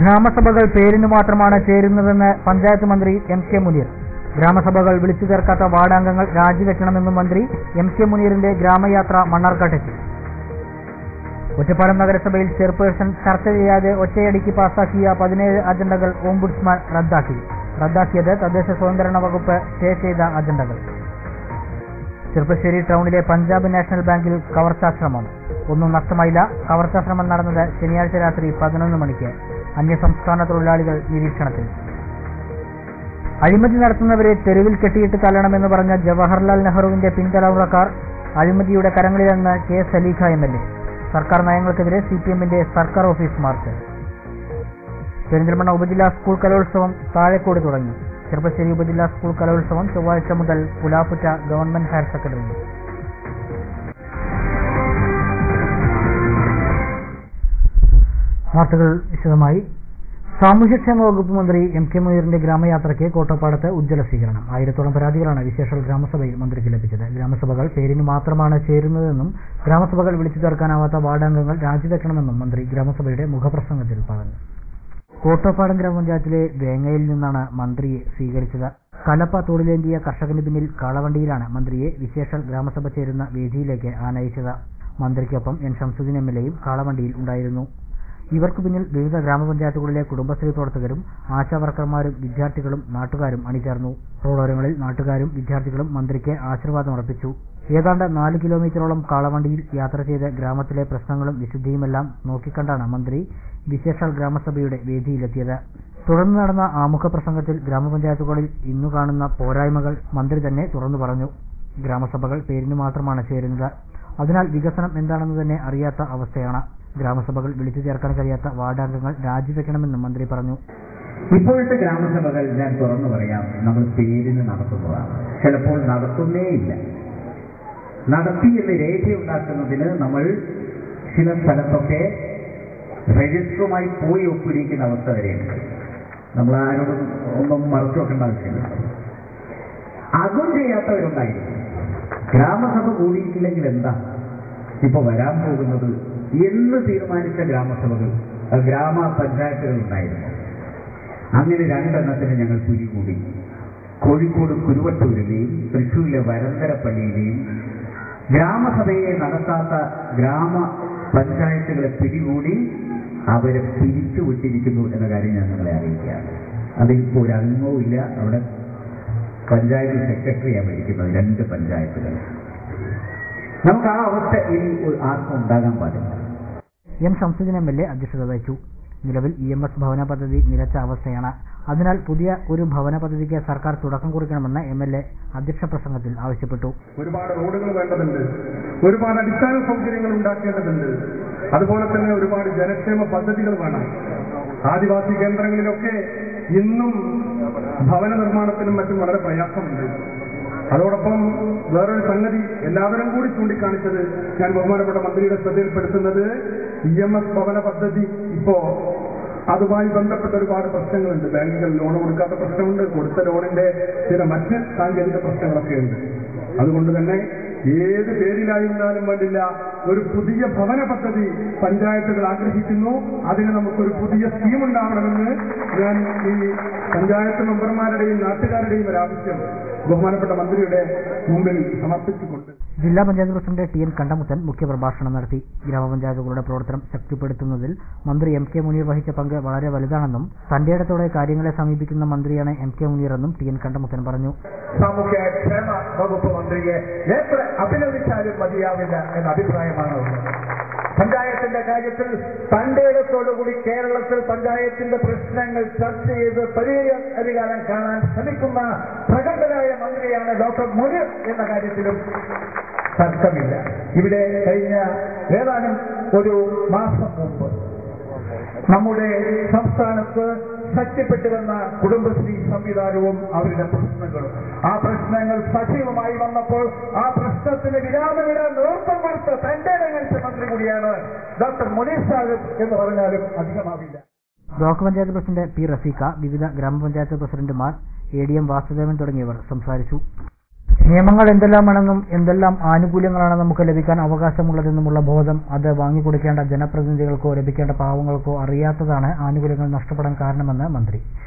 ഗ്രാമസഭകൾ പേരിനു മാത്രമാണ് ചേരുന്നതെന്ന് പഞ്ചായത്ത് മന്ത്രി എം.കെ. മുനീർ. ഗ്രാമസഭകൾ വിളിച്ചു ചേർക്കാത്ത വാർഡംഗങ്ങൾ രാജിവെക്കണമെന്നും മന്ത്രി എം.കെ. മുനീറിന്റെ ഗ്രാമയാത്ര മണ്ണാർക്കാട്ടെത്തി. ഒറ്റപ്പാലം നഗരസഭയിൽ ചെയർപേഴ്സൺ ചർച്ച ചെയ്യാതെ ഒറ്റയടിക്ക് പാസാക്കിയ 17 അജണ്ടകൾ ഓംബുഡ്സ്മാൻ റദ്ദാക്കിയത് തദ്ദേശ സ്വയംഭരണ വകുപ്പ് സ്റ്റേ ചെയ്ത അജണ്ടകൾ. ചെർപ്പശ്ശേരി ടൗണിലെ പഞ്ചാബ് നാഷണൽ ബാങ്കിൽ കവർച്ചാശ്രമം. ഒന്നും നഷ്ടമായില്ല. കവർച്ചാശ്രമം നടന്നത് ശനിയാഴ്ച രാത്രി 11 മണിക്ക്. അന്യസംസ്ഥാന തൊഴിലാളികൾ നിരീക്ഷണത്തിൽ. അഴിമതി നടത്തുന്നവരെ തെരുവിൽ കെട്ടിയിട്ട് തല്ലണമെന്ന് പറഞ്ഞ ജവഹർലാൽ നെഹ്റുവിന്റെ പിൻതലമുറക്കാർ അഴിമതിയുടെ കരങ്ങളിലെന്ന് കെ. സലീഖ എം.എൽ.എ. സർക്കാർ നയങ്ങൾക്കെതിരെ സിപിഎമ്മിന്റെ സർക്കാർ ഓഫീസ് മാർച്ച്. പെരിന്തൽമണ്ണ ഉപജില്ലാ സ്കൂൾ കലോത്സവം താഴെക്കോട് തുടങ്ങി. ചെർപ്പശ്ശേരി ഉപജില്ലാ സ്കൂൾ കലോത്സവം ചൊവ്വാഴ്ച മുതൽ പുലാപ്പുറ്റ ഗവൺമെന്റ് ഹയർ സെക്കൻഡറി. വാർത്തകൾ വിശദമായി. സാമൂഹ്യക്ഷേമ വകുപ്പ് മന്ത്രി എം.കെ. മുനീറിന്റെ ഗ്രാമയാത്രയ്ക്ക് കോട്ടപ്പാടത്ത് ഉജ്ജ്വല സ്വീകരണം. 1000-ഓളം പരാതികളാണ് വിശേഷാൽ ഗ്രാമസഭയിൽ മന്ത്രിക്ക് ലഭിച്ചത്. ഗ്രാമസഭകൾ പേരിന് മാത്രമാണ് ചേരുന്നതെന്നും ഗ്രാമസഭകൾ വിളിച്ചു ചേർക്കാനാവാത്ത വാർഡംഗങ്ങൾ രാജിവെക്കണമെന്നും മന്ത്രി ഗ്രാമസഭയുടെ മുഖപ്രസംഗത്തിൽ പറഞ്ഞു. കോട്ടപ്പാടം ഗ്രാമപഞ്ചായത്തിലെ വേങ്ങയിൽ നിന്നാണ് മന്ത്രിയെ സ്വീകരിച്ചത്. കലപ്പ തോടിലേന്തിയ കർഷകന് പിന്നിൽ കാളവണ്ടിയിലാണ് മന്ത്രിയെ വിശേഷാൽ ഗ്രാമസഭ ചേരുന്ന വേദിയിലേക്ക് ആനയിച്ചത്. മന്ത്രിക്കൊപ്പം എൻ. ഷംസുദ്ദീൻ എം.എൽ.എയും കാളവണ്ടിയിൽ ഉണ്ടായിരുന്നു. ഇവർക്കു പിന്നിൽ വിവിധ ഗ്രാമപഞ്ചായത്തുകളിലെ കുടുംബശ്രീ പ്രവർത്തകരും ആശാവർക്കർമാരും വിദ്യാർത്ഥികളും നാട്ടുകാരും അണിചേർന്നു. റോഡോരങ്ങളിൽ നാട്ടുകാരും വിദ്യാർത്ഥികളും മന്ത്രിക്ക് ആശീർവാദമർപ്പിച്ചു. ഏതാണ്ട് 4 കിലോമീറ്ററോളം കാളവണ്ടിയിൽ യാത്ര ചെയ്ത് ഗ്രാമത്തിലെ പ്രശ്നങ്ങളും വിശുദ്ധിയുമെല്ലാം നോക്കിക്കണ്ടാണ് മന്ത്രി വിശേഷാൽ ഗ്രാമസഭയുടെ വേദിയിലെത്തിയത്. തുടർന്ന് നടന്ന ആമുഖ പ്രസംഗത്തിൽ ഗ്രാമപഞ്ചായത്തുകളിൽ ഇന്നു കാണുന്ന പോരായ്മകൾ മന്ത്രി തന്നെ തുറന്നു പറഞ്ഞു. ഗ്രാമസഭകൾ പേരിനു മാത്രമാണ് ചേരുന്നത്. അതിനാൽ വികസനം എന്താണെന്ന് തന്നെ അറിയാത്ത അവസ്ഥയാണ്. ഗ്രാമസഭകൾ വിളിച്ചു ചേർക്കാൻ കഴിയാത്ത വാർഡംഗങ്ങൾ രാജിവെക്കണമെന്നും മന്ത്രി പറഞ്ഞു. ഇപ്പോഴത്തെ ഗ്രാമസഭകൾ ഞാൻ തുറന്നു പറയാം, നമ്മൾ പേരിന് നടത്തുന്നതാണ്. ചിലപ്പോൾ നടത്തുന്നേയില്ല. നടത്തിയെന്ന് രേഖയുണ്ടാക്കുന്നതിന് നമ്മൾ ചില സ്ഥലത്തൊക്കെ രജിസ്റ്ററുമായി പോയി ഒപ്പിടിക്കുന്ന അവസ്ഥ വരെയുണ്ട്. നമ്മൾ ആരോടും ഒന്നും മറച്ചു വെക്കേണ്ട ആവശ്യമില്ല. അതും ചെയ്യാത്തവരുണ്ടായിരുന്നു. ഗ്രാമസഭ കൂടിയിട്ടില്ലെങ്കിൽ എന്താ ഇപ്പൊ വരാൻ പോകുന്നത് എന്ന് തീരുമാനിച്ച ഗ്രാമപഞ്ചായത്തുകൾ ഉണ്ടായിരുന്നു. അങ്ങനെ 2 എണ്ണത്തിന് ഞങ്ങൾ പിടികൂടി. കോഴിക്കോട് കുരുവട്ടൂരിലെയും തൃശ്ശൂരിലെ വരന്തരപ്പള്ളിയിലെയും ഗ്രാമസഭയെ നടത്താത്ത ഗ്രാമപഞ്ചായത്തുകളെ പിടികൂടി അവരെ പിരിച്ചുവിട്ടിരിക്കുന്നു എന്ന കാര്യം ഞാൻ നിങ്ങളെ അറിയിക്കുകയാണ്. അതിപ്പോൾ ഒരു അംഗവും ഇല്ല. അവിടെ പഞ്ചായത്ത് സെക്രട്ടറിയാണ് ഭരിക്കുന്നത് 2 പഞ്ചായത്തുകൾ. നമുക്ക് ആ അവസ്ഥ ഇനി ആർക്കും ഉണ്ടാകാൻ പാടില്ല. എം. ഷംസുദ്ദീൻ എം.എൽ.എ. അധ്യക്ഷത വഹിച്ചു. നിലവിൽ EMS ഭവന പദ്ധതി നിലച്ച അവസ്ഥയാണ്. അതിനാൽ പുതിയ ഒരു ഭവന പദ്ധതിക്ക് സർക്കാർ തുടക്കം കുറിക്കണമെന്ന് എം.എൽ.എ. അധ്യക്ഷ പ്രസംഗത്തിൽ ആവശ്യപ്പെട്ടു. ഒരുപാട് റോഡുകൾ വേണ്ടതുണ്ട്, ഒരുപാട് അടിസ്ഥാന സൗകര്യങ്ങൾ ഉണ്ടാക്കേണ്ടതുണ്ട്, അതുപോലെ തന്നെ ഒരുപാട് ജനക്ഷേമ പദ്ധതികൾ വേണം. ആദിവാസി കേന്ദ്രങ്ങളിലൊക്കെ ഇന്നും ഭവന നിർമ്മാണത്തിനും മറ്റും വളരെ പ്രയാസമുണ്ട്. അതോടൊപ്പം വേറൊരു സംഗതി എല്ലാവരും കൂടി ചൂണ്ടിക്കാണിച്ചത് ഞാൻ ബഹുമാനപ്പെട്ട മന്ത്രിയുടെ ശ്രദ്ധയിൽപ്പെടുത്തുന്നത് EMS ഭവന പദ്ധതി ഇപ്പോ അതുമായി ബന്ധപ്പെട്ട ഒരുപാട് പ്രശ്നങ്ങളുണ്ട്. ബാങ്കുകൾ ലോൺ കൊടുക്കാത്ത പ്രശ്നമുണ്ട്, കൊടുത്ത ലോണിന്റെ ചില മറ്റ് സാങ്കേതിക പ്രശ്നങ്ങളൊക്കെ ഉണ്ട്. അതുകൊണ്ട് തന്നെ ഏത് പേരിലായിരുന്നാലും വേണ്ടില്ല, ഒരു പുതിയ ഭവന പദ്ധതി പഞ്ചായത്തുകൾ ആഗ്രഹിക്കുന്നു. അതിന് നമുക്കൊരു പുതിയ സ്കീം ഉണ്ടാവണമെന്ന് ഞാൻ ഈ പഞ്ചായത്ത് മെമ്പർമാരുടെയും നാട്ടുകാരുടെയും ഒരു ആവശ്യം ബഹുമാനപ്പെട്ട മന്ത്രിയുടെ മുമ്പിൽ സമർപ്പിച്ചുകൊണ്ട് ജില്ലാ പഞ്ചായത്ത് പ്രസിഡന്റ് ടി.എൻ. കണ്ടമുത്തൻ മുഖ്യപ്രഭാഷണം നടത്തി. ഗ്രാമപഞ്ചായത്തുകളുടെ പ്രവർത്തനം ശക്തിപ്പെടുത്തുന്നതിൽ മന്ത്രി എം.കെ. മുനീർ വഹിച്ച പങ്ക് വളരെ വലുതാണെന്നും തന്റെയിടത്തോടെ കാര്യങ്ങളെ സമീപിക്കുന്ന മന്ത്രിയാണ് എം.കെ. മുനീർ എന്നും ടി.എൻ. കണ്ടമുത്തൻ പറഞ്ഞു. സാമൂഹ്യക്ഷേമ വകുപ്പ് മന്ത്രിയെ എത്ര അഭിനന്ദിച്ചാലും മതിയാവില്ല എന്ന അഭിപ്രായമാണ്. പഞ്ചായത്തിന്റെ കാര്യത്തിൽ തന്റെയിടത്തോടുകൂടി കേരളത്തിൽ പഞ്ചായത്തിന്റെ പ്രശ്നങ്ങൾ ചർച്ച ചെയ്ത് പരിഹാരം കാണാൻ ശ്രമിക്കുന്ന പ്രഗത്ഭനായ മന്ത്രിയാണ് ഡോക്ടർ മുനീർ എന്ന കാര്യത്തിലും തർക്കമില്ല. ഇവിടെ കഴിഞ്ഞ ഏതാനും ഒരു മാസം മുമ്പ് നമ്മുടെ സംസ്ഥാനത്ത് ശക്തിപ്പെട്ടു വന്ന കുടുംബശ്രീ സംവിധാനവും അവരുടെ പ്രശ്നങ്ങളും, ആ പ്രശ്നങ്ങൾ സജീവമായി വന്നപ്പോൾ ആ പ്രശ്നത്തിന് വിരാമമിടാൻ നേതൃത്വം കൊടുത്ത തന്റെ മന്ത്രി കൂടിയാണ് ഡോക്ടർ മുനീർ സാഹിബ് എന്ന് പറഞ്ഞാലും അധികമാവില്ല. Block panchayat president P. Rafeekha, വിവിധ ഗ്രാമപഞ്ചായത്ത് പ്രസിഡന്റുമാർ, ADM വാസുദേവൻ തുടങ്ങിയവർ സംസാരിച്ചു. നിയമങ്ങൾ എന്തെല്ലാമാണെന്നും എന്തെല്ലാം ആനുകൂല്യങ്ങളാണ് നമുക്ക് ലഭിക്കാൻ അവകാശമുള്ളതെന്നുമുള്ള ബോധം അത് വാങ്ങിക്കൊടുക്കേണ്ട ജനപ്രതിനിധികൾക്കോ ലഭിക്കേണ്ട പാവങ്ങൾക്കോ അറിയാത്തതാണ് ആനുകൂല്യങ്ങൾ നഷ്ടപ്പെടാൻ കാരണമെന്ന് മന്ത്രി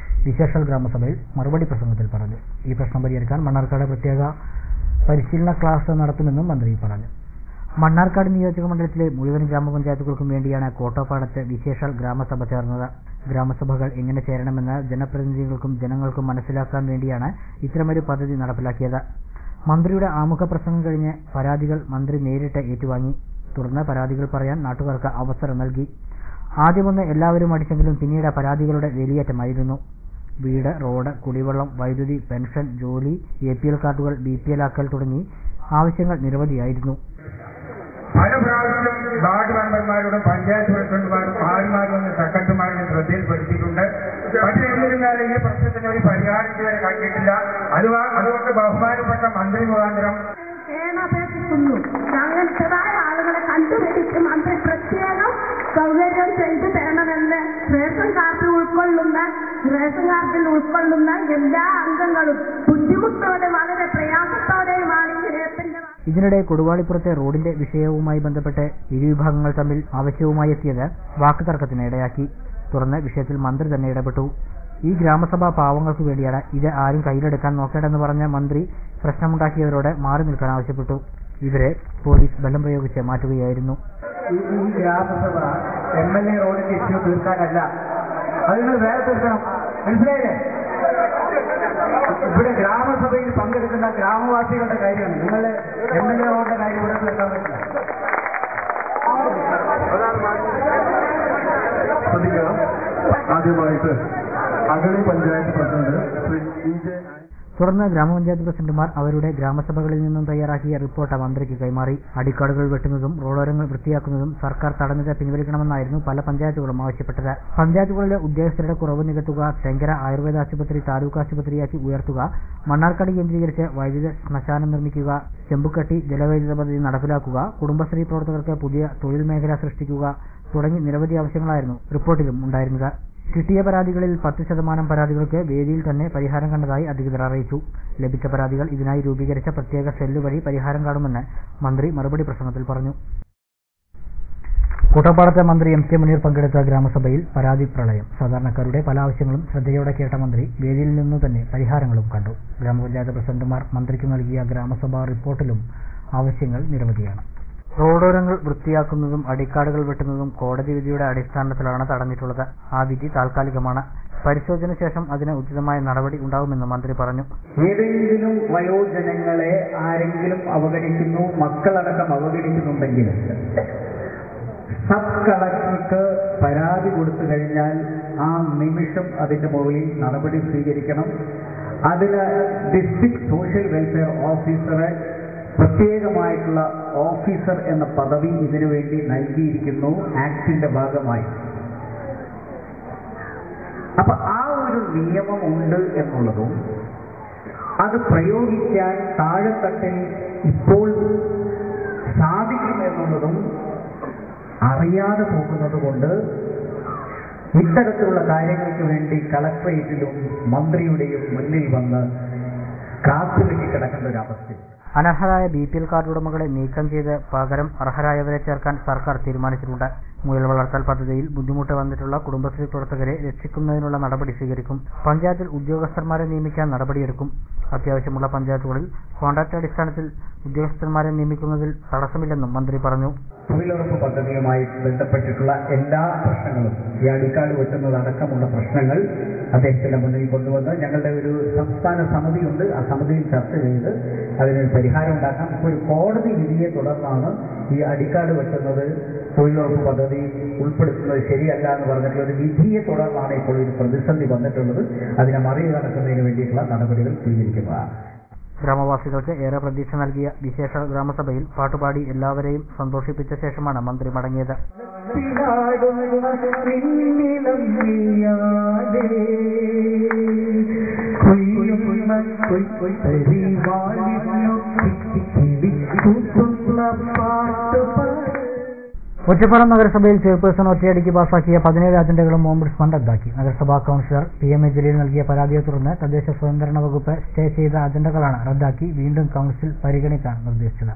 വിശേഷൽ ഗ്രാമസഭയിൽ മറുപടി പ്രസംഗത്തിൽ പറഞ്ഞു. ഈ പ്രശ്നം പരിഹരിക്കാൻ മണ്ണാർക്കാട് പ്രത്യേക പരിശീലന ക്ലാസ് നടത്തുമെന്നും മന്ത്രി പറഞ്ഞു. മണ്ണാർക്കാട് നിയോജക മണ്ഡലത്തിലെ മുഴുവൻ ഗ്രാമപഞ്ചായത്തുകൾക്കും വേണ്ടിയാണ് കോട്ടപ്പാടത്ത് വിശേഷൽ ഗ്രാമസഭ ചേർന്നത്. ഗ്രാമസഭകൾ എങ്ങനെ ചേരണമെന്ന് ജനപ്രതിനിധികൾക്കും ജനങ്ങൾക്കും മനസ്സിലാക്കാൻ വേണ്ടിയാണ് ഇത്തരമൊരു പദ്ധതി നടപ്പിലാക്കിയത്. മന്ത്രിയുടെ ആമുഖ പ്രസംഗം കഴിഞ്ഞ് പരാതികൾ മന്ത്രി നേരിട്ട് ഏറ്റുവാങ്ങി. തുടർന്ന് പരാതികൾ പറയാൻ നാട്ടുകാർക്ക് അവസരം നൽകി. ആദ്യമൊന്ന് എല്ലാവരും അടിച്ചെങ്കിലും പിന്നീട് പരാതികളുടെ വേലിയേറ്റമായിരുന്നു. വീട്, റോഡ്, കുടിവെള്ളം, വൈദ്യുതി, പെൻഷൻ, ജോലി, APL കാർഡുകൾ, BPL ആക്കൽ തുടങ്ങി ആവശ്യങ്ങൾ നിരവധിയായിരുന്നു. പല പ്രാവശ്യം വാർഡ് മെമ്പർമാരോടും പഞ്ചായത്ത് പ്രസിഡന്റുമാരും ആരുമാരും സെക്രട്ടറിമാരുടെ ശ്രദ്ധയിൽപ്പെടുത്തിയിട്ടുണ്ട്. പക്ഷേ എന്നിരുന്നാലും ഈ പ്രശ്നത്തിന് ഒരു പരിഹാരം ഇതുവരെ കണ്ടിട്ടില്ല. അതുകൊണ്ട് ബഹുമാനപ്പെട്ട മന്ത്രി മുഖാന്തരം ക്ഷേമാപേക്ഷിക്കുന്നു. അങ്ങനത്തേതായ ആളുകളെ കണ്ടുപിടിച്ച് മന്ത്രി പ്രത്യേകം സൗകര്യം ചെയ്തു തരണമെന്ന് റേഷൻ കാർഡിൽ ഉൾക്കൊള്ളുന്ന എല്ലാ അംഗങ്ങളും ബുദ്ധിമുട്ടോടെ വളരെ പ്രയാസത്തോടെയുമാണ് ഈ റേഷന്റെ. ഇതിനിടെ കൊടുവാളിപ്പുറത്തെ റോഡിന്റെ വിഷയവുമായി ബന്ധപ്പെട്ട് ഇരുവിഭാഗങ്ങൾ തമ്മിൽ ആവശ്യവുമായി എത്തിയത് വാക്കുതർക്കത്തിന് ഇടയാക്കി. തുടർന്ന് വിഷയത്തിൽ മന്ത്രി തന്നെ ഇടപെട്ടു. ഈ ഗ്രാമസഭ പാവങ്ങൾക്ക് വേണ്ടിയാണ്, ഇത് ആരും കയ്യിലെടുക്കാൻ നോക്കേണ്ടെന്ന് പറഞ്ഞ മന്ത്രി പ്രശ്നമുണ്ടാക്കിയവരോട് മാറി നിൽക്കാൻ ആവശ്യപ്പെട്ടു. ഇവരെ പോലീസ് ബലം പ്രയോഗിച്ച് മാറ്റുകയായിരുന്നു. ഈ ഗ്രാമസഭ MLA റോഡിന്റെ ഇഷ്യൂ തീർക്കാനല്ല, അത് നിങ്ങൾ വേറെ തീർക്കണം. മനസ്സിലായില്ലേ? ഇവിടെ ഗ്രാമസഭയിൽ പങ്കെടുക്കുന്ന ഗ്രാമവാസികളുടെ കാര്യമാണ്. നിങ്ങൾ MLA റോഡിന്റെ കാര്യം ഇവിടെ തീർക്കാൻ പറ്റില്ല. ശ്രദ്ധിക്കണം. ആദ്യമായിട്ട് അഗളി പഞ്ചായത്ത് പ്രസിഡന്റ് ശ്രീ EJ. തുടർന്ന് ഗ്രാമപഞ്ചായത്ത് പ്രസിഡന്റുമാർ അവരുടെ ഗ്രാമസഭകളിൽ നിന്നും തയ്യാറാക്കിയ റിപ്പോർട്ട് മന്ത്രിക്ക് കൈമാറി. അടിക്കാടുകൾ വെട്ടുന്നതും റോഡോരങ്ങൾ വൃത്തിയാക്കുന്നതും സർക്കാർ തടഞ്ഞത് പിൻവലിക്കണമെന്നായിരുന്നു പല പഞ്ചായത്തുകളും ആവശ്യപ്പെട്ടത്. പഞ്ചായത്തുകളിലെ ഉദ്യോഗസ്ഥരുടെ കുറവ് നികത്തുക, തെങ്കര ആയുർവേദ ആശുപത്രി താലൂക്ക് ആശുപത്രിയാക്കി ഉയർത്തുക, മണ്ണാർക്കാട് കേന്ദ്രീകരിച്ച് വൈദ്യുത ശ്മശാനം നിർമ്മിക്കുക, ചെമ്പുക്കട്ടി ജലവൈദ്യുത പദ്ധതി നടപ്പിലാക്കുക, കുടുംബശ്രീ പ്രവർത്തകർക്ക് പുതിയ തൊഴിൽ മേഖല സൃഷ്ടിക്കുക തുടങ്ങി നിരവധി ആവശ്യങ്ങളായിരുന്നു റിപ്പോർട്ടിലും ഉണ്ടായിരുന്നത്. കിട്ടിയ പരാതികളിൽ 10% പരാതികൾക്ക് വേദിയിൽ തന്നെ പരിഹാരം കണ്ടതായി അധികൃതർ അറിയിച്ചു. ലഭിച്ച പരാതികൾ ഇതിനായി രൂപീകരിച്ച പ്രത്യേക സെല്ല് വഴി പരിഹാരം കാണുമെന്ന് മന്ത്രി മറുപടി പ്രസംഗത്തിൽ പറഞ്ഞു. കോട്ടപ്പാടത്തെ മന്ത്രി MK മുനീർ പങ്കെടുത്ത ഗ്രാമസഭയിൽ പരാതി പ്രളയം. സാധാരണക്കാരുടെ പല ആവശ്യങ്ങളും ശ്രദ്ധയോടെ കേട്ട മന്ത്രി വേദിയിൽ നിന്നു തന്നെ പരിഹാരങ്ങളും കണ്ടു. ഗ്രാമപഞ്ചായത്ത് പ്രസിഡന്റുമാർ മന്ത്രിക്ക് നൽകിയ ഗ്രാമസഭാ റിപ്പോർട്ടിലും ആവശ്യങ്ങൾ നിരവധിയാണ്. റോഡോരങ്ങൾ വൃത്തിയാക്കുന്നതും അടിക്കാടുകൾ വെട്ടുന്നതും കോടതി വിധിയുടെ അടിസ്ഥാനത്തിലാണ് തടഞ്ഞിട്ടുള്ളത്. ആ വിധി താൽക്കാലികമാണ്. പരിശോധന ശേഷം അതിന് ഉചിതമായ നടപടി ഉണ്ടാകുമെന്ന് മന്ത്രി പറഞ്ഞു. ഏതെങ്കിലും വയോജനങ്ങളെ ആരെങ്കിലും അവഗണിക്കുന്നു, മക്കളടക്കം അവഗണിക്കുന്നുണ്ടെങ്കിൽ സബ് കളക്ടർക്ക് പരാതി കൊടുത്തു കഴിഞ്ഞാൽ ആ നിമിഷം അതിന്റെ മുകളിൽ നടപടി സ്വീകരിക്കണം. അതിന് ഡിസ്ട്രിക്ട് സോഷ്യൽ വെൽഫെയർ ഓഫീസറെ പ്രത്യേകമായിട്ടുള്ള ഓഫീസർ എന്ന പദവി ഇതിനു വേണ്ടി നൽകിയിരിക്കുന്നു ആക്ടിന്റെ ഭാഗമായി. അപ്പൊ ആ ഒരു നിയമം ഉണ്ട് എന്നുള്ളതും അത് പ്രയോഗിക്കാൻ താഴെത്തട്ടിൽ ഇപ്പോൾ സാധിക്കുമെന്നുള്ളതും അറിയാതെ പോകുന്നത് കൊണ്ട് ഇത്തരത്തിലുള്ള കാര്യങ്ങൾക്ക് വേണ്ടി കളക്ടറേറ്റിലും മന്ത്രിയുടെയും മുന്നിൽ വന്ന് കാത്തുകെട്ടി കിടക്കേണ്ട ഒരു അവസ്ഥ. അനർഹരായ BPL കാർഡ് ഉടമകളെ നീക്കം ചെയ്ത് പകരം അർഹരായവരെ ചേർക്കാൻ സർക്കാർ തീരുമാനിച്ചിട്ടുണ്ട്. മുയൽ വളർത്തൽ പദ്ധതിയിൽ ബുദ്ധിമുട്ട് വന്നിട്ടുള്ള കുടുംബശ്രീ പ്രവർത്തകരെ രക്ഷിക്കുന്നതിനുള്ള നടപടി സ്വീകരിക്കും. പഞ്ചായത്തിൽ ഉദ്യോഗസ്ഥന്മാരെ നിയമിക്കാൻ നടപടിയെടുക്കും. അത്യാവശ്യമുള്ള പഞ്ചായത്തുകളിൽ കോൺട്രാക്ട് അടിസ്ഥാനത്തിൽ ഉദ്യോഗസ്ഥന്മാരെ നിയമിക്കുന്നതിൽ തടസ്സമില്ലെന്നും മന്ത്രി പറഞ്ഞു. തൊഴിലുറപ്പ് പദ്ധതിയുമായി ബന്ധപ്പെട്ടിട്ടുള്ള എല്ലാ പ്രശ്നങ്ങളും, ഈ അടിക്കാട് വെട്ടുന്നതടക്കമുള്ള പ്രശ്നങ്ങൾ അദ്ദേഹത്തിന്റെ മുന്നിൽ കൊണ്ടുവന്ന് ഞങ്ങളുടെ ഒരു സംസ്ഥാന സമിതിയുണ്ട്, ആ സമിതിയിൽ ചർച്ച ചെയ്ത് അതിനൊരു പരിഹാരം ഉണ്ടാക്കാം. ഇപ്പോൾ ഒരു കോടതി വിധിയെ തുടർന്നാണ് ഈ അടിക്കാട് വെട്ടുന്നത് തൊഴിലുറപ്പ് പദ്ധതി ഉൾപ്പെടുത്തുന്നത് ശരിയല്ല എന്ന് പറഞ്ഞിട്ടുള്ള ഒരു വിധിയെ തുടർന്നാണ് ഇപ്പോൾ ഒരു പ്രതിസന്ധി വന്നിട്ടുള്ളത്. അതിനെ മറികടക്കുന്നതിന് വേണ്ടിയിട്ടുള്ള നടപടികൾ സ്വീകരിക്കുന്നതാണ്. ഗ്രാമവാസികൾക്ക് ഏറെ പ്രതീക്ഷ നൽകിയ വിശേഷ ഗ്രാമസഭയിൽ പാട്ടുപാടി എല്ലാവരെയും സന്തോഷിപ്പിച്ച ശേഷമാണ് മന്ത്രി മടങ്ങിയത്. ഒറ്റപ്പാലം നഗരസഭയിൽ ചെയർപേഴ്സൺ ഒറ്റയടിക്ക് പാസാക്കിയ 17 അജണ്ടകളും ഓംബുഡ്സ്മാൻ റദ്ദാക്കി. നഗരസഭാ കൌൺസിലർ PM ജലീൽ നൽകിയ പരാതിയെ തുടർന്ന് തദ്ദേശ സ്വയംഭരണ വകുപ്പ് സ്റ്റേ ചെയ്ത അജണ്ടകളാണ് റദ്ദാക്കി വീണ്ടും കൌൺസിൽ പരിഗണിക്കാൻ നിർദ്ദേശിച്ചത്.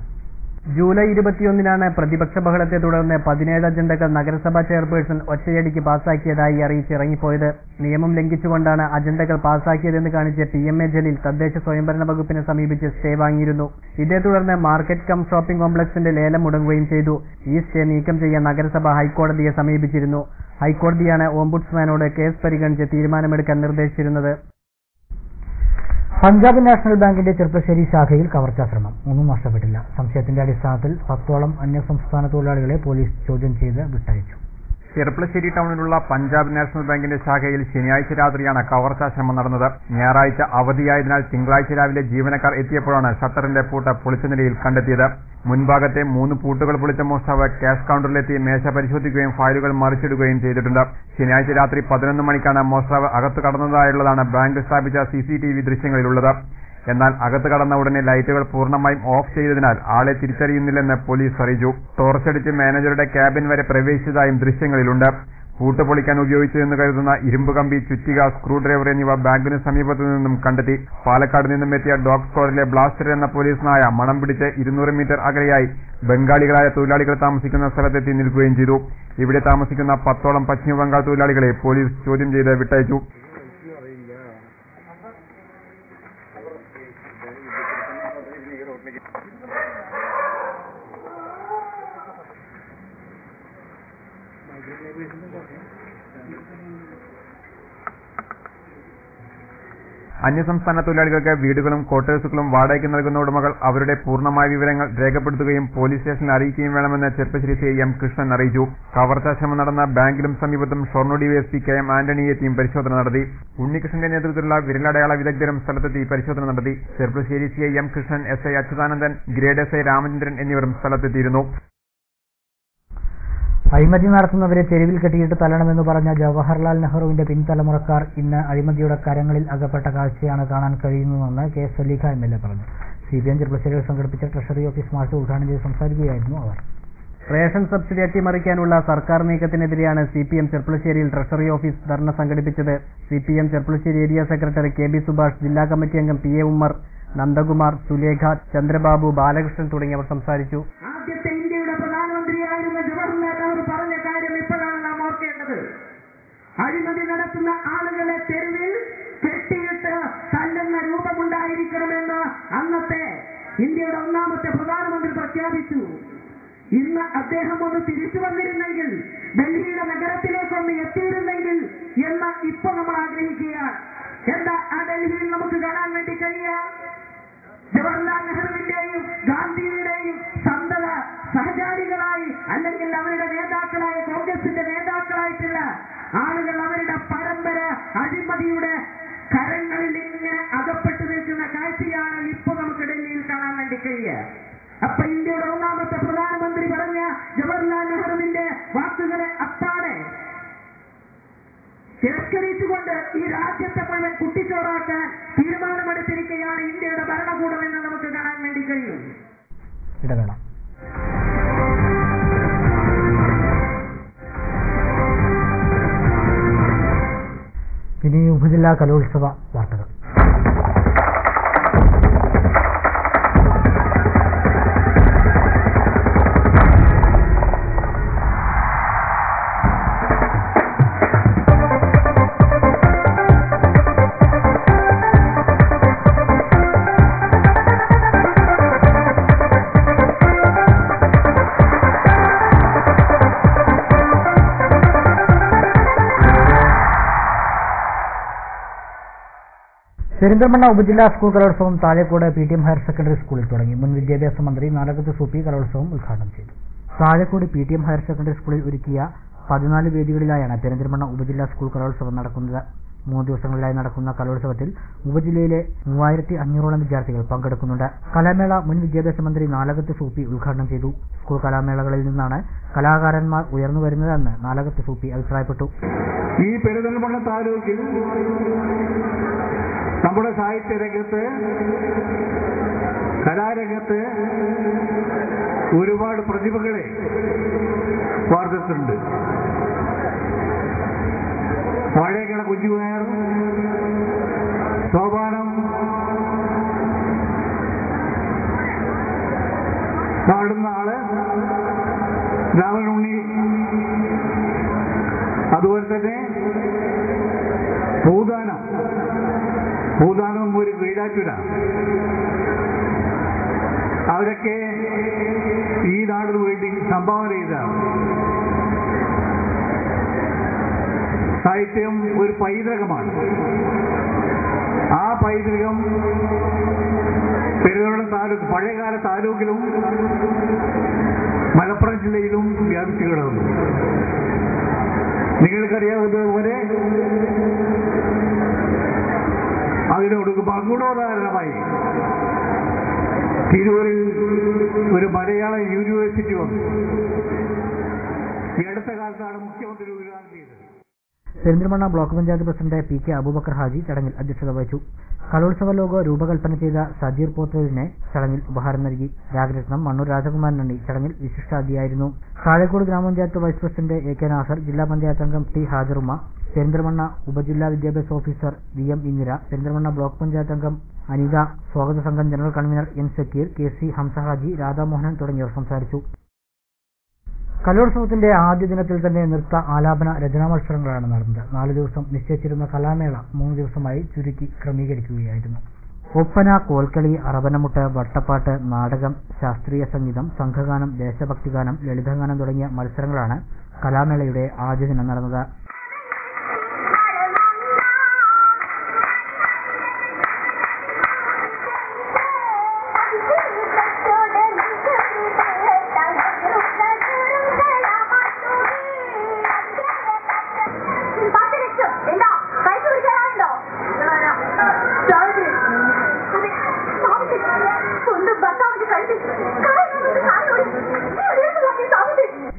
ജൂലൈ 21-നാണ് പ്രതിപക്ഷ ബഹളത്തെ തുടർന്ന് 17 അജണ്ടകൾ നഗരസഭാ ചെയർപേഴ്സൺ ഒറ്റയടിക്ക് പാസാക്കിയതായി അറിയിച്ചിറങ്ങിപ്പോയത്. നിയമം ലംഘിച്ചുകൊണ്ടാണ് അജണ്ടകൾ പാസാക്കിയതെന്ന് കാണിച്ച് PMA ജലീൽ തദ്ദേശ സ്വയംഭരണ വകുപ്പിനെ സമീപിച്ച് സ്റ്റേ വാങ്ങിയിരുന്നു. ഇതേ തുടർന്ന് മാർക്കറ്റ് കം ഷോപ്പിംഗ് കോംപ്ലക്സിന്റെ ലേലം മുടങ്ങുകയും ചെയ്തു. ഈ സ്റ്റേ നീക്കം ചെയ്യാൻ നഗരസഭ ഹൈക്കോടതിയെ സമീപിച്ചിരുന്നു. ഹൈക്കോടതിയാണ് ഓംബുഡ്സ്മാനോട് കേസ് പരിഗണിച്ച് തീരുമാനമെടുക്കാൻ നിർദ്ദേശിച്ചിരുന്നത്. പഞ്ചാബ് നാഷണൽ ബാങ്കിന്റെ ചെർപ്പശ്ശേരി ശാഖയിൽ കവർച്ചാശ്രമം, ഒന്നും നഷ്ടപ്പെട്ടില്ല. സംശയത്തിന്റെ അടിസ്ഥാനത്തിൽ 10ഓളം അന്യസംസ്ഥാന തൊഴിലാളികളെ പോലീസ് ചോദ്യം ചെയ്ത് വിട്ടയച്ചു. ചെർപ്പശ്ശേരി ടൗണിലുള്ള പഞ്ചാബ് നാഷണൽ ബാങ്കിന്റെ ശാഖയിൽ ശനിയാഴ്ച രാത്രിയാണ് കവർച്ചാശ്രമം നടന്നത്. ഞായറാഴ്ച അവധിയായതിനാൽ തിങ്കളാഴ്ച രാവിലെ ജീവനക്കാർ എത്തിയപ്പോഴാണ് ഷട്ടറിന്റെ പൂട്ട് പൊളിച്ച നിലയിൽ കണ്ടെത്തിയത്. മുൻഭാഗത്തെ 3 പൂട്ടുകൾ പൊളിച്ച മോഷ്ടാവ് ക്യാഷ് കൌണ്ടറിലെത്തി മേശ പരിശോധിക്കുകയും ഫയലുകൾ മറിച്ചിടുകയും ചെയ്തിട്ടുണ്ട്. ശനിയാഴ്ച രാത്രി 11 മണിക്കാണ് മോഷ്ടാവ് അകത്ത് കടന്നതായുള്ളതാണ് ബാങ്ക് സ്ഥാപിച്ച CCTV ദൃശ്യങ്ങളിലുള്ളത്. എന്നാൽ അകത്ത് കടന്ന ഉടനെ ലൈറ്റുകൾ പൂർണ്ണമായും ഓഫ് ചെയ്തതിനാൽ ആളെ തിരിച്ചറിയുന്നില്ലെന്ന് പോലീസ് അറിയിച്ചു. ടോർച്ചടിച്ച് മാനേജറുടെ ക്യാബിൻ വരെ പ്രവേശിച്ചതായും ദൃശ്യങ്ങളിലുണ്ട്. പൂട്ട് പൊളിക്കാൻ ഉപയോഗിച്ചതെന്ന് കരുതുന്ന ഇരുമ്പ് കമ്പി, ചുറ്റിക, സ്ക്രൂ ഡ്രൈവർ എന്നിവ ബാങ്കിന് സമീപത്തു നിന്നും കണ്ടെത്തി. പാലക്കാട് നിന്നും എത്തിയ ഡോഗ് സ്ക്വാഡിലെ ബ്ലാസ്റ്റർ എന്ന പോലീസ് നായ മണം പിടിച്ച് 200 മീറ്റർ അകലെയായി ബംഗാളികളായ തൊഴിലാളികൾ താമസിക്കുന്ന സ്ഥലത്തെത്തി നിൽക്കുകയും ചെയ്തു. ഇവിടെ താമസിക്കുന്ന 10ഓളം പശ്ചിമ ബംഗാൾ തൊഴിലാളികളെ പോലീസ് ചോദ്യം ചെയ്ത് വിട്ടയച്ചു. അന്യസംസ്ഥാന തൊഴിലാളികൾക്ക് വീടുകളും ക്വാർട്ടേഴ്സുകളും വാടകയ്ക്ക് നൽകുന്ന ഉടമകൾ അവരുടെ പൂർണ്ണമായ വിവരങ്ങൾ രേഖപ്പെടുത്തുകയും പോലീസ് സ്റ്റേഷനിൽ അറിയിക്കുകയും വേണമെന്ന് ചെർപ്പശ്ശേരി CI M കൃഷ്ണൻ അറിയിച്ചു. കവർച്ചാശ്രമം നടന്ന ബാങ്കിലും സമീപത്തും ഷൊർണൂർ DSP KM ആന്റണി എത്തിയും പരിശോധന നടത്തി. ഉണ്ണികൃഷ്ണന്റെ നേതൃത്വത്തിലുള്ള വിരലടയാള വിദഗ്ധരും സ്ഥലത്തെത്തി പരിശോധന നടത്തി. Cherpulassery CI M Krishnan, SI Achuthanandan, grade SI Ramachandran എന്നിവരും സ്ഥലത്തെത്തിയിരുന്നു. അഴിമതി നടത്തുന്നവരെ തെരുവിൽ കെട്ടിയിട്ട് തല്ലണമെന്ന് പറഞ്ഞ ജവഹർലാൽ നെഹ്റുവിന്റെ പിൻതലമുറക്കാർ ഇന്ന് അഴിമതിയുടെ കരങ്ങളിൽ അകപ്പെട്ട കാഴ്ചയാണ് കാണാൻ കഴിയുന്നതെന്ന് K. സലീഖ MLA പറഞ്ഞു. CPM ചെർപ്പശ്ശേരിയിൽ സംഘടിപ്പിച്ച ട്രഷറി ഓഫീസ് മാർച്ച് ഉദ്ഘാടനം ചെയ്ത് സംസാരിക്കുകയായിരുന്നു അവർ. റേഷൻ സബ്സിഡി അട്ടിമറിക്കാനുള്ള സർക്കാർ നീക്കത്തിനെതിരെയാണ് CPM ചെർപ്പശ്ശേരിയിൽ ട്രഷറി ഓഫീസ് ധർണ സംഘടിപ്പിച്ചത്. CPM Cherpulassery area secretary KB Subhash, ജില്ലാ കമ്മിറ്റി അംഗം PA ഉമ്മർ, നന്ദകുമാർ, സുലേഖ, ചന്ദ്രബാബു, ബാലകൃഷ്ണൻ തുടങ്ങിയവർ സംസാരിച്ചു. ആദ്യത്തെ ഇന്ത്യയുടെ പ്രധാനമന്ത്രിയായിരുന്ന ജവഹർലാൽ നെഹ്റു പറഞ്ഞ കാര്യം ഇപ്പോഴാണ് നാം ഓർക്കേണ്ടത്. അഴിമതി നടത്തുന്ന ആളുകളെ തെരുവിൽ കെട്ടിയിട്ട് തല്ലുന്ന രൂപമുണ്ടായിരിക്കണമെന്ന് അന്നത്തെ ഇന്ത്യയുടെ 1ാമത്തെ പ്രധാനമന്ത്രി പ്രഖ്യാപിച്ചു. ഇന്ന് അദ്ദേഹം ഒന്ന് തിരിച്ചു വന്നിരുന്നെങ്കിൽ, ഡൽഹിയുടെ നഗരത്തിലേക്കൊന്ന് എത്തിയിരുന്നെങ്കിൽ എന്ന് ഇപ്പൊ നമ്മൾ ആഗ്രഹിക്കുകയാണ്. എന്താ ആ ഡൽഹിയിൽ നമുക്ക് കാണാൻ വേണ്ടി കഴിയുക? ജവഹർലാൽ നെഹ്റുവിന്റെയും ഗാന്ധിയുടെയും സന്തത സഹചാരികളായി അല്ലെങ്കിൽ അവരുടെ നേതാക്കളായ കോൺഗ്രസിന്റെ നേതാക്കളായിട്ടുള്ള ആളുകൾ അവരുടെ പരമ്പര അഴിമതിയുടെ കരങ്ങളിൽ ഇങ്ങനെ അകപ്പെട്ടു നിൽക്കുന്ന കാഴ്ചയാണ് ഇപ്പൊ നമുക്ക് ഡൽഹിയിൽ കാണാൻ വേണ്ടി കഴിയുക. അപ്പൊ ഇന്ത്യയുടെ 1ാമത്തെ പ്രധാനമന്ത്രി പറഞ്ഞ ജവഹർലാൽ നെഹ്റുവിന്റെ വാക്കുകളെ അപ്പാടെ തിരസ്കരിച്ചുകൊണ്ട് ഈ രാജ്യത്തെ മുഴുവൻ കുട്ടിച്ചോറാക്കാൻ തീരുമാനമെടുത്തിരിക്കുകയാണ് ഇന്ത്യയുടെ ഭരണകൂടം എന്ന് നമുക്ക് കാണാൻ വേണ്ടി കഴിയും. ഇടവേള. ഇനി ഉപജില്ലാ കലോത്സവ വാർത്തകൾ. പെരിന്തൽമണ്ണ ഉപജില്ലാ സ്കൂൾ കലോത്സവം താഴേക്കോട് PTM ഹയർ സെക്കൻഡറി സ്കൂളിൽ തുടങ്ങി. മുൻ വിദ്യാഭ്യാസ മന്ത്രി നാലകത്ത് സൂപ്പി കലോത്സവം ഉദ്ഘാടനം ചെയ്തു. താഴേക്കോട് PTM ഹയർ സെക്കൻഡറി സ്കൂളിൽ ഒരുക്കിയ 14 വേദികളിലായാണ് പെരിന്തൽമണ്ണ ഉപജില്ലാ സ്കൂൾ കലോത്സവം നടക്കുന്നത്. 3 ദിവസങ്ങളിലായി നടക്കുന്ന കലോത്സവത്തിൽ ഉപജില്ലയിലെ 3500ഓളം വിദ്യാർത്ഥികൾ പങ്കെടുക്കുന്നുണ്ട്. കലാമേള മുൻ വിദ്യാഭ്യാസ മന്ത്രി നാലകത്ത് സൂപ്പി ഉദ്ഘാടനം ചെയ്തു. സ്കൂൾ കലാമേളകളിൽ നിന്നാണ് കലാകാരന്മാർ ഉയർന്നു വരുന്നതെന്ന് നാലകത്ത് സൂപ്പി അഭിപ്രായപ്പെട്ടു. ഈ പെരിന്തൽമണ്ണ താലൂക്കിൽ നമ്മുടെ സാഹിത്യരംഗത്ത്, കലാരംഗത്ത് ഒരുപാട് പ്രതിഭകളെ വാർത്തെടുത്തിട്ടുണ്ട്. വാഴേക്കട കുഞ്ഞുനായർ, സോപാനം, പാടുന്ന ആള് രാമനുണ്ണി, അതുപോലെ തന്നെ ഭൂദാനം ഒരു വീടാറ്റുര, അവരൊക്കെ ഈ നാടിന് വേണ്ടി സംഭാവന ചെയ്തതാണ്. സാഹിത്യം ഒരു പൈതൃകമാണ്. ആ പൈതൃകം പെരുന്തൽമണ്ണ താലൂക്ക്, പഴയകാല താലൂക്കിലും മലപ്പുറം ജില്ലയിലും വ്യാപിച്ചു കിടന്നു. നിങ്ങൾക്കറിയാവുന്നതുപോലെ അതിനോട് ഗുണോദാഹരണമായി തിരൂരിൽ ഒരു മലയാള യൂണിവേഴ്സിറ്റി വന്നു. ഈ അടുത്ത കാലത്താണ് മുഖ്യമന്ത്രി ഉദ്ഘാടനം ചെയ്തത്. Perinthalmanna block panchayat president P K Aboobacker Haji ചടങ്ങിൽ അധ്യക്ഷത വഹിച്ചു. കലോത്സവ ലോഗോ രൂപകൽപ്പന ചെയ്ത സജീർ പോത്തലിനെ ചടങ്ങിൽ ഉപഹാരം നൽകി. രാഗരത്നം മണ്ണൂർ രാജകുമാരൻ എണ്ണി ചടങ്ങിൽ വിശിഷ്ടാതിഥിയായിരുന്നു. താഴേക്കോട് ഗ്രാമപഞ്ചായത്ത് vice president A K Nasar, ജില്ലാ പഞ്ചായത്ത് അംഗം ടി ഹാജറുമ്മ, പെരിന്തൽമണ്ണ ഉപജില്ലാ വിദ്യാഭ്യാസ officer V M Indira, Perinthalmanna block panchayat അംഗം അനിത, സ്വാഗത സംഘം general convener N Sakkeer, K C Hamza Haji, Radhamohanan തുടങ്ങിയവർ സംസാരിച്ചു. കലോത്സവത്തിന്റെ ആദ്യ ദിനത്തിൽ തന്നെ നൃത്ത ആലാപന രചനാ മത്സരങ്ങളാണ് നടന്നത്. 4 ദിവസം നിശ്ചയിച്ചിരുന്ന കലാമേള 3 ദിവസമായി ചുരുക്കി ക്രമീകരിക്കുകയായിരുന്നു. ഒപ്പന, കോൽക്കളി, അറബനമുട്ട്, വട്ടപ്പാട്ട്, നാടകം, ശാസ്ത്രീയ സംഗീതം, സംഘഗാനം, ദേശഭക്തിഗാനം, ലളിതഗാനം തുടങ്ങിയ മത്സരങ്ങളാണ് കലാമേളയുടെ ആദ്യ ദിനം നടന്നത്.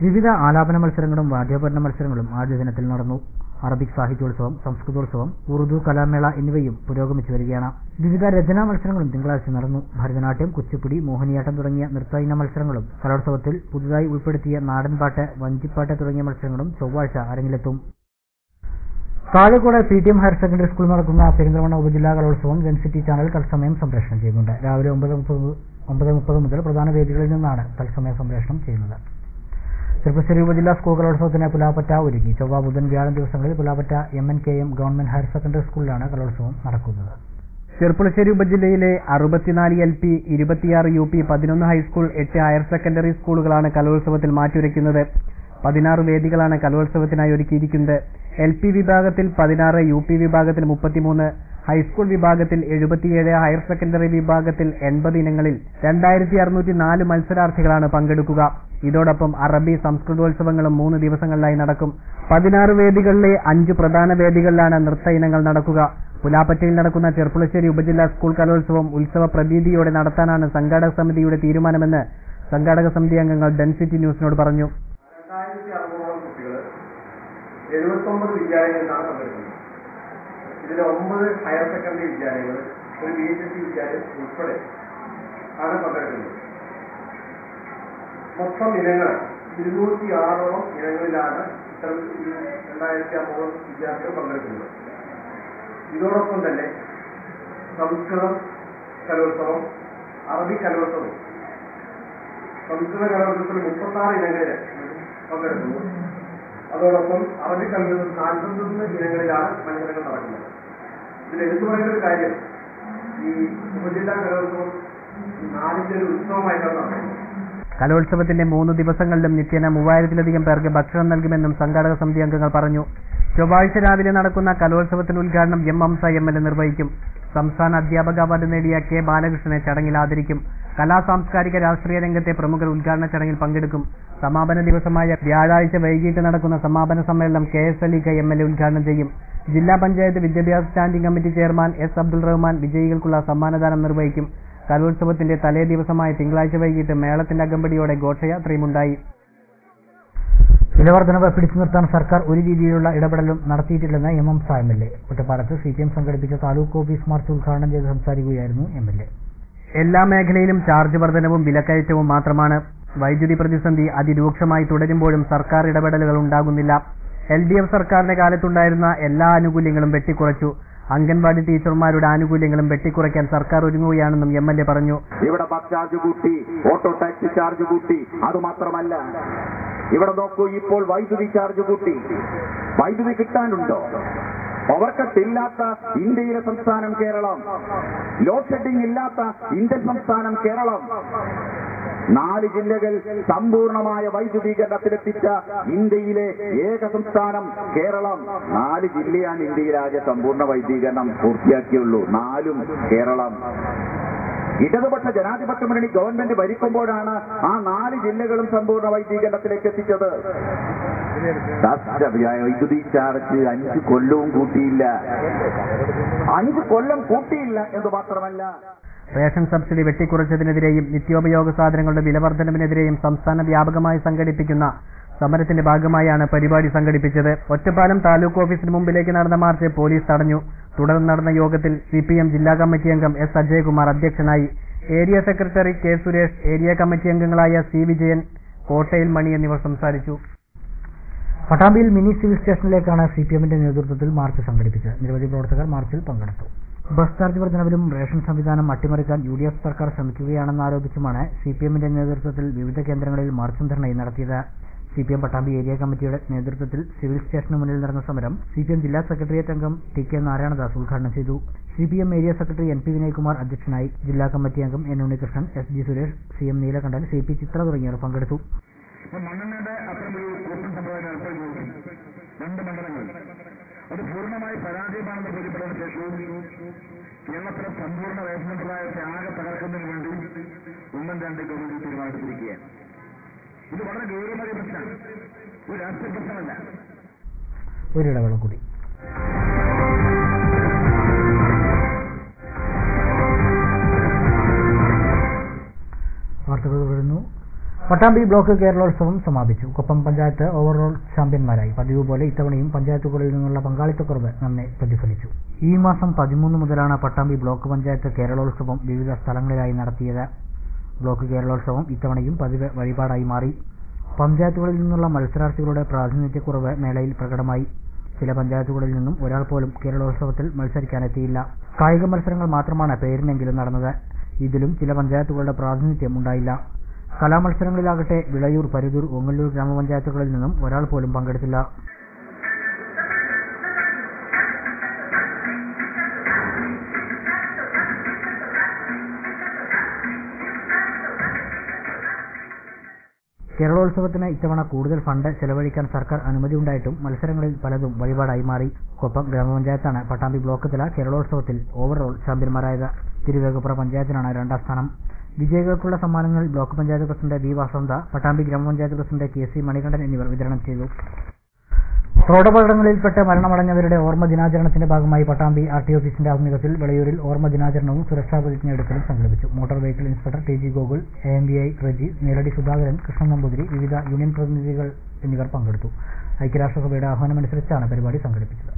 വിവിധ ആലാപന മത്സരങ്ങളും വാദ്യോപകരണ മത്സരങ്ങളും ആദ്യ ദിനത്തിൽ നടന്നു. അറബിക് സാഹിത്യോത്സവം, സംസ്കൃതോത്സവം, ഉറുദു കലാമേള എന്നിവയും പുരോഗമിച്ചു വരികയാണ്. വിവിധ രചനാ മത്സരങ്ങളും തിങ്കളാഴ്ച നടന്നു. ഭരതനാട്യം, കുച്ചിപ്പുടി, മോഹിനിയാട്ടം തുടങ്ങിയ നൃത്ത ഇന മത്സരങ്ങളും കലോത്സവത്തിൽ പുതുതായി ഉൾപ്പെടുത്തിയ നാടൻപാട്ട്, വഞ്ചിപ്പാട്ട് തുടങ്ങിയ മത്സരങ്ങളും ചൊവ്വാഴ്ച അരങ്ങിലെത്തും. താഴേക്കോട് CTM ഹയർ സെക്കൻഡറി സ്കൂളിൽ നടക്കുന്ന പെരിന്തൽമണ്ണ ഉപജില്ലാ കലോത്സവം ജൻസിറ്റി ചാനൽ തത്സമയം സംപ്രേഷണം ചെയ്യുന്നുണ്ട്. രാവിലെ 9:30 മുതൽ പ്രധാന വേദികളിൽ നിന്നാണ് തത്സമയ സംപ്രേഷണം ചെയ്യുന്നത്. ചെറുപ്പശ്ശേരി ഉപജില്ലാ സ്കൂൾ കലോത്സവത്തിന് പുലാപ്പറ്റ ഒരുങ്ങി. ചൊവ്വ, ബുധൻ, വ്യാഴം ദിവസങ്ങളിൽ Pulappatta MNKM government higher secondary സ്കൂളിലാണ് കലോത്സവം നടക്കുന്നത്. ചെറുപ്പുളശ്ശേരി ഉപജില്ലയിലെ 64 LP, 26 UP, 11 high school, 8 higher secondary സ്കൂളുകളാണ് കലോത്സവത്തിൽ മാറ്റുരയ്ക്കുന്നത്. 16 വേദികളാണ് കലോത്സവത്തിനായി ഒരുക്കിയിരിക്കുന്നത്. LP വിഭാഗത്തിൽ 16, UP വിഭാഗത്തിൽ 33, ഹൈസ്കൂൾ വിഭാഗത്തിൽ 77, ഹയർ സെക്കൻഡറി വിഭാഗത്തിൽ 80 ഇനങ്ങളിൽ 2604 മത്സരാർത്ഥികളാണ് പങ്കെടുക്കുക. ഇതോടൊപ്പം അറബി, സംസ്കൃതോത്സവങ്ങളും 3 ദിവസങ്ങളിലായി നടക്കും. 16 വേദികളിലെ 5 പ്രധാന വേദികളിലാണ് നൃത്ത ഇനങ്ങൾ നടക്കുക. പുലാപ്പറ്റയിൽ നടക്കുന്ന ചെറുപ്പുളശ്ശേരി ഉപജില്ലാ സ്കൂൾ കലോത്സവം ഉത്സവ പ്രതീതിയോടെ നടത്താനാണ് സംഘാടക സമിതിയുടെ തീരുമാനമെന്ന് സംഘാടക സമിതി അംഗങ്ങൾ ഡെൻസിറ്റി ന്യൂസിനോട് പറഞ്ഞു. 2600 കുട്ടികൾ 79 വിദ്യാലയങ്ങളിലാണ് പങ്കെടുക്കുന്നത്. ഇതിൽ 9 ഹയർ സെക്കൻഡറി വിദ്യാലയങ്ങൾ, ഒരു BHSC വിദ്യാലയം ഉൾപ്പെടെ ആണ് പങ്കെടുക്കുന്നത്. മൊത്തം ഇനങ്ങൾ 206 ഇനങ്ങളിലാണ് 2600 വിദ്യാർത്ഥികൾ പങ്കെടുക്കുന്നത്. ഇതോടൊപ്പം തന്നെ സംസ്കൃതം കലോത്സവം, അറബി കലോത്സവം, സംസ്കൃത കലോത്സവത്തിൽ 36 ഇനങ്ങളിൽ പങ്കെടുക്കുന്നു. അതോടൊപ്പം അറബി കലോത്സവം 41 ഇനങ്ങളിലാണ് മത്സരങ്ങൾ നടക്കുന്നത്. ഇതിൽ എടുത്തു പറയുന്ന ഒരു കാര്യം, ഈ ഉപജില്ലാ കലോത്സവം നാടിന്റെ ഒരു ഉത്സവമായിട്ടാണ് നടക്കുന്നത്. കലോത്സവത്തിന്റെ 3 ദിവസങ്ങളിലും നിത്യേന 3000-ലധികം പേർക്ക് ഭക്ഷണം നൽകുമെന്നും സംഘാടക സമിതി അംഗങ്ങൾ പറഞ്ഞു. ചൊവ്വാഴ്ച രാവിലെ നടക്കുന്ന കലോത്സവത്തിന്റെ ഉദ്ഘാടനം M. ഹംസ MLA നിർവഹിക്കും. സംസ്ഥാന അധ്യാപക അവാർഡ് നേടിയ K. ബാലകൃഷ്ണനെ ചടങ്ങിൽ ആദരിക്കും. കലാസാംസ്കാരിക രാഷ്ട്രീയ രംഗത്തെ പ്രമുഖർ ഉദ്ഘാടന ചടങ്ങിൽ പങ്കെടുക്കും. സമാപന ദിവസമായ വ്യാഴാഴ്ച വൈകിട്ട് നടക്കുന്ന സമാപന സമ്മേളനം KS അലീഖ MLA ഉദ്ഘാടനം ചെയ്യും. ജില്ലാ പഞ്ചായത്ത് വിദ്യാഭ്യാസ standing committee chairman S. Abdul Rahman വിജയികൾക്കുള്ള സമ്മാനദാനം നിർവഹിക്കും. കലോത്സവത്തിന്റെ തലേ ദിവസമായ തിങ്കളാഴ്ച വൈകിട്ട് മേളത്തിന്റെ അകമ്പടിയോടെ ഘോഷയാത്രയുമുണ്ടായി. വിലവർദ്ധനവ് പിടിച്ചു നിർത്താൻ സർക്കാർ ഒരു രീതിയിലുള്ള ഇടപെടലും നടത്തിയിട്ടില്ലെന്ന് എം സാം എൽ എ. ഒറ്റപ്പാലത്ത് CPM സംഘടിപ്പിച്ച താലൂക്ക് ഓഫീസ് മാർച്ച് ഉദ്ഘാടനം ചെയ്ത് സംസാരിക്കുകയായിരുന്നു MLA. എല്ലാ മേഖലയിലും ചാർജ് വർധനവും വിലക്കയറ്റവും മാത്രമാണ്. വൈദ്യുതി പ്രതിസന്ധി അതിരൂക്ഷമായി തുടരുമ്പോഴും സർക്കാർ ഇടപെടലുകൾ ഉണ്ടാകുന്നില്ല. LDF സർക്കാരിന്റെ കാലത്തുണ്ടായിരുന്ന എല്ലാ ആനുകൂല്യങ്ങളും വെട്ടിക്കുറച്ചു. അംഗൻവാടി ടീച്ചർമാരുടെ ആനുകൂല്യങ്ങളും വെട്ടിക്കുറയ്ക്കാൻ സർക്കാർ ഒരുങ്ങുകയാണെന്നും MLA പറഞ്ഞു. ഇവിടെ ബസ് ചാർജ് കൂട്ടി, ഓട്ടോ ടാക്സി ചാർജ് കൂട്ടി. അതുമാത്രമല്ല, ഇവിടെ നോക്കൂ, ഇപ്പോൾ വൈദ്യുതി ചാർജ് കൂട്ടി. വൈദ്യുതി കിട്ടാനുണ്ടോ? പവർ കട്ട് ഇല്ലാത്ത ഇന്ത്യയിലെ സംസ്ഥാനം കേരളം. ലോഡ് ഷെഡിംഗ് ഇല്ലാത്ത ഇന്ത്യൻ സംസ്ഥാനം കേരളം. 4 ജില്ലകൾ സമ്പൂർണമായ വൈദ്യുതീകരണത്തിലെത്തിച്ച ഇന്ത്യയിലെ ഏക സംസ്ഥാനം കേരളം. 4 ജില്ലയാണ് ഇന്ത്യയിലാകെ സമ്പൂർണ്ണ വൈദ്യുതീകരണം പൂർത്തിയാക്കിയുള്ളൂ. 4ഉം കേരളം. ഇടതുപക്ഷ ജനാധിപത്യ മുന്നണി ഗവൺമെന്റ് ഭരിക്കുമ്പോഴാണ് ആ 4 ജില്ലകളും സമ്പൂർണ്ണ വൈദ്യുതീകരണത്തിലേക്ക് എത്തിച്ചത്. വൈദ്യുതി ചാർജ് 5 കൊല്ലവും കൂട്ടിയില്ല. 5 കൊല്ലം കൂട്ടിയില്ല എന്ന് മാത്രമല്ല, റേഷൻ സബ്സിഡി വെട്ടിക്കുറച്ചതിനെതിരെയും നിത്യോപയോഗ സാധനങ്ങളുടെ വിലവർദ്ധനവിനെതിരെയും സംസ്ഥാന വ്യാപകമായി സംഘടിപ്പിക്കുന്ന സമരത്തിന്റെ ഭാഗമായാണ് പരിപാടി സംഘടിപ്പിച്ചത്. ഒറ്റപ്പാലം താലൂക്ക് ഓഫീസിന് മുമ്പിലേക്ക് നടന്ന മാർച്ച് പോലീസ് തടഞ്ഞു. തുടർന്ന് നടന്ന യോഗത്തിൽ CPM ജില്ലാ കമ്മിറ്റി അംഗം S. അജയ്കുമാർ അധ്യക്ഷനായി. Area secretary K. Suresh, area committee അംഗങ്ങളായ C. വിജയൻ, കോട്ടയിൽ മണി എന്നിവർ സംസാരിച്ചു. പട്ടാമ്പിയിൽ മിനി സിവിൽ സ്റ്റേഷനിലേക്കാണ് CPMന്റെ നേതൃത്വത്തിൽ മാർച്ച് സംഘടിപ്പിച്ചത്. നിരവധി പ്രവർത്തകർ മാർച്ചിൽ പങ്കെടുത്തു. ബസ് ചാർജ് വർധനവിലും റേഷൻ സംവിധാനം അട്ടിമറിക്കാൻ UDF സർക്കാർ ശ്രമിക്കുകയാണെന്നാരോപിച്ചുമാണ് CPMന്റെ നേതൃത്വത്തിൽ വിവിധ കേന്ദ്രങ്ങളിൽ മാർച്ചും ധർണയും നടത്തിയത്. CPM പട്ടാമ്പി ഏരിയ കമ്മിറ്റിയുടെ നേതൃത്വത്തിൽ സിവിൽ സ്റ്റേഷന് മുന്നിൽ നടന്ന സമരം CPM ജില്ലാ സെക്രട്ടേറിയറ്റ് അംഗം TK നാരായണദാസ് ഉദ്ഘാടനം ചെയ്തു. CPM area secretary NP Vinaykumar അധ്യക്ഷനായി. ജില്ലാ കമ്മിറ്റി അംഗം N. Unnikrishnan, SG Suresh, CM Neelakantan, CP ചിത്ര തുടങ്ങിയവർ പങ്കെടുത്തു. മണ്ണെണ്ണയുടെ അത്തരമൊരു കൂട്ടം സമ്പ്രദായം ഏർപ്പെടുത്തി 2 മണ്ഡലങ്ങൾ അത് പൂർണ്ണമായി പരാജയമാണെന്ന് ബോധ്യപ്പെട്ടതിന് ശേഷവും കേരളത്തിലെ സമ്പൂർണ്ണ റേഷൻ സമ്പ്രദായത്തെ ആകെ തകർക്കുന്നതിന് വേണ്ടി ഉമ്മൻചാണ്ടി ഗവൺമെന്റ് തീരുമാനമെടുത്തിരിക്കുകയാണ്. ഇത് വളരെ ഗൗരവമായ പ്രശ്നമാണ്, ഒരു രാഷ്ട്രീയ പ്രശ്നമല്ല. ഒരിടവേള കൂടി. വാർത്തകൾ തുടരുന്നു. പട്ടാമ്പി ബ്ലോക്ക് കേരളോത്സവം സമാപിച്ചു. കൊപ്പം പഞ്ചായത്ത് ഓവറോൾ ചാമ്പ്യന്മാരായി. പതിവ് പോലെ ഇത്തവണയും പഞ്ചായത്തുകളിൽ നിന്നുള്ള പങ്കാളിത്തക്കുറവ് നന്നെ പ്രതിഫലിച്ചു. ഈ മാസം 13 മുതലാണ് പട്ടാമ്പി ബ്ലോക്ക് പഞ്ചായത്ത് കേരളോത്സവം വിവിധ സ്ഥലങ്ങളിലായി നടത്തിയത്. ബ്ലോക്ക് കേരളോത്സവം ഇത്തവണയും പതിവ് വഴിപാടായി മാറി. പഞ്ചായത്തുകളിൽ നിന്നുള്ള മത്സരാർത്ഥികളുടെ പ്രാതിനിധ്യക്കുറവ് മേളയിൽ പ്രകടമായി. ചില പഞ്ചായത്തുകളിൽ നിന്നും ഒരാൾ പോലും കേരളോത്സവത്തിൽ മത്സരിക്കാനെത്തിയില്ല. കായിക മത്സരങ്ങൾ മാത്രമാണ് പേരിനെങ്കിലും നടന്നത്. ഇതിലും ചില പഞ്ചായത്തുകളുടെ പ്രാതിനിധ്യം ഉണ്ടായില്ല. കലാമത്സരങ്ങളിലാകട്ടെ വിളയൂർ, പരുതൂർ, ഓങ്ങല്ലൂർ ഗ്രാമപഞ്ചായത്തുകളിൽ നിന്നും ഒരാൾ പോലും പങ്കെടുത്തില്ല. കേരളോത്സവത്തിന് ഇത്തവണ കൂടുതൽ ഫണ്ട് ചെലവഴിക്കാൻ സർക്കാർ അനുമതി ഉണ്ടായിട്ടും മത്സരങ്ങളിൽ പലതും വഴിപാടായി മാറി. കൊപ്പം ഗ്രാമപഞ്ചായത്താണ് പട്ടാമ്പി ബ്ലോക്ക് തല കേരളോത്സവത്തിൽ ഓവറോൾ ചാമ്പ്യന്മാരായത്. തിരുവേഗപ്പുറ പഞ്ചായത്തിനാണ് 2ാം സ്ഥാനം. വിജയികൾക്കുള്ള സമ്മാനങ്ങൾ ബ്ലോക്ക് പഞ്ചായത്ത് പ്രസിഡന്റ് V. വസന്ത, പട്ടാമ്പി ഗ്രാമപഞ്ചായത്ത് പ്രസിഡന്റ് KC മണികണ്ഠൻ എന്നിവർ വിതരണം ചെയ്തു. റോഡപകടങ്ങളിൽപ്പെട്ട് മരണമടഞ്ഞവരുടെ ഓർമ്മ ദിനാചരണത്തിന്റെ ഭാഗമായി പട്ടാമ്പി RT ഓഫീസിന്റെ ആഭിമുഖ്യത്തിൽ വിളയൂരിൽ ഓർമ്മ ദിനാചരണവും സുരക്ഷാ പ്രതിജ്ഞയെടുക്കലും സംഘടിപ്പിച്ചു. Motor vehicle inspector TG Gokul, AMVI Reji, Neeladi Sudhakaran, Krishnan Namboothiri, വിവിധ യൂണിയൻ പ്രതിനിധികൾ എന്നിവർ പങ്കെടുത്തു. ഐക്യരാഷ്ട്രസഭയുടെ ആഹ്വാനമനുസരിച്ചാണ് പരിപാടി സംഘടിപ്പിച്ചത്.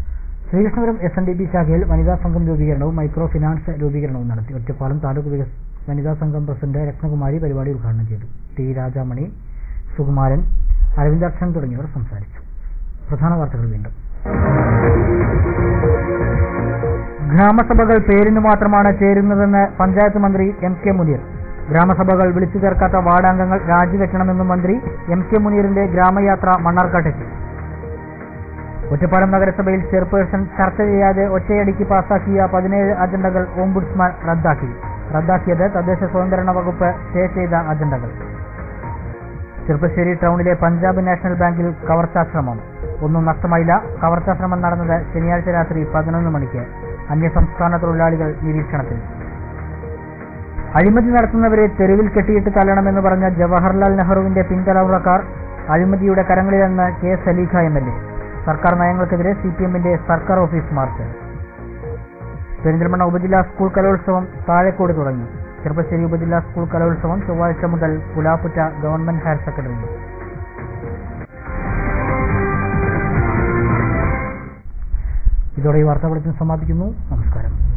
ശ്രീകൃഷ്ണപുരം SNDP ശാഖയിൽ വനിതാ സംഘം രൂപീകരണവും മൈക്രോ ഫിനാൻസ് രൂപീകരണവും നടത്തി. ഒറ്റപ്പാലം താലൂക്ക് വനിതാ സംഘം പ്രസിഡന്റ് രത്നകുമാരി പരിപാടി ഉദ്ഘാടനം ചെയ്തു. T. രാജാമണി, സുകുമാരൻ, അരവിന്ദാക്ഷൻ തുടങ്ങിയവർ സംസാരിച്ചു. പ്രധാന വാർത്തകൾ വീണ്ടും. ഗ്രാമസഭകൾ പേരിനു മാത്രമാണ് ചേരുന്നതെന്ന് പഞ്ചായത്ത് മന്ത്രി MK മുനീർ. ഗ്രാമസഭകൾ വിളിച്ചു ചേർക്കാത്ത വാർഡംഗങ്ങൾ രാജിവെക്കണമെന്നും മന്ത്രി MK മുനീറിന്റെ ഗ്രാമയാത്ര മണ്ണാർക്കാട്ടെത്തി. ഒറ്റപ്പാലം നഗരസഭയിൽ ചെയർപേഴ്സൺ ചർച്ച ചെയ്യാതെ ഒറ്റയടിക്ക് പാസാക്കിയ 17 അജണ്ടകൾ ഓംബുഡ്സ്മാൻ റദ്ദാക്കിയത് തദ്ദേശ സ്വയംഭരണ വകുപ്പ് സ്റ്റേ ചെയ്ത അജണ്ടകൾ. ചെറുപ്പശ്ശേരി ടൗണിലെ പഞ്ചാബ് നാഷണൽ ബാങ്കിൽ കവർച്ചാശ്രമം. ഒന്നും നഷ്ടമായില്ല. കവർച്ചാശ്രമം നടന്നത് ശനിയാഴ്ച രാത്രി 11 മണിക്ക്. അന്യസംസ്ഥാന തൊഴിലാളികൾ നിരീക്ഷണത്തിൽ. അഴിമതി നടത്തുന്നവരെ തെരുവിൽ കെട്ടിയിട്ട് തല്ലണമെന്ന് പറഞ്ഞ ജവഹർലാൽ നെഹ്റുവിന്റെ പിൻതലമുറക്കാർ അഴിമതിയുടെ കരങ്ങളിലെന്ന് K. സലീഖ MLA. സർക്കാർ നയങ്ങൾക്കെതിരെ CPMന്റെ സർക്കാർ ഓഫീസ് മാർച്ച്. പെരിന്തൽമണ്ണ ഉപജില്ലാ സ്കൂൾ കലോത്സവം താഴെക്കോട് തുടങ്ങി. ചെറുപ്പശ്ശേരി ഉപജില്ലാ സ്കൂൾ കലോത്സവം ചൊവ്വാഴ്ച മുതൽ പുലാപ്പുറ്റ ഗവൺമെന്റ് ഹയർ സെക്കൻഡറിയിൽ. ഇതോടെ ഈ വാർത്താ ബുള്ളറ്റിൻ സമാപിക്കുന്നു. നമസ്കാരം.